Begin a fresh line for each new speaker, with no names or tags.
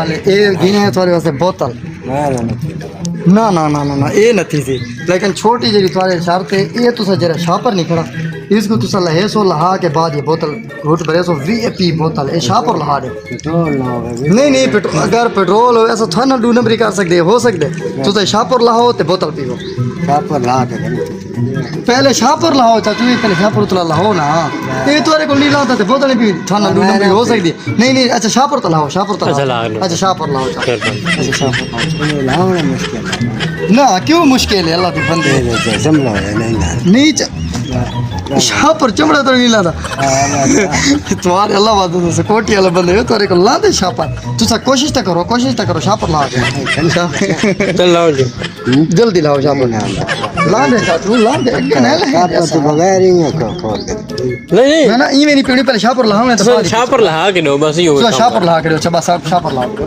ये गिने है थोड़े वास्ते बोतल ना ना ना ना ना ये नहीं थी लेकिन छोटी जी थोड़े शर्त है ये तुसा जरा शापर नहीं खड़ा इसको तुसा लहे सो लहा के बाद ये बोतल घुट भरे सो वीआईपी बोतल ये शापर लहा दे नहीं नहीं पेट्रोल अगर पेट्रोल हो ऐसा थोड़ा ना दो नंबरी कर सकते हो सकते तुसा शापर लहाओ ते बोतल पीओ पहले शापर लहाओ चाचू पहले शापर उतला लहाओ ना ये तुम्हारे को नहीं लाता बोतल पी थाना दो नंबरी हो सकती नहीं नहीं अच्छा शापर तो लाओ शापर तो अच्छा शापर लाओ अच्छा शापर लाओ ना क्यों मुश्किल है अल्लाह के बंदे नहीं शापर चमड़ा तो नहीं लाता तुम्हारे अल्लाह बात से कोटी वाला बंदे हो तुम्हारे को ला दे शापर तुसा कोशिश तो करो शापर ला
चल लाओ जी
जल्दी लाओ शापर ला दे चाचू ला दे तो बगैर ही
नहीं
ना ये मेरी पीढ़ी पहले शापर लाओ मैं तो
शापर लहा के दो बस ये
शापर ला के दो अच्छा बस आप शापर लाओ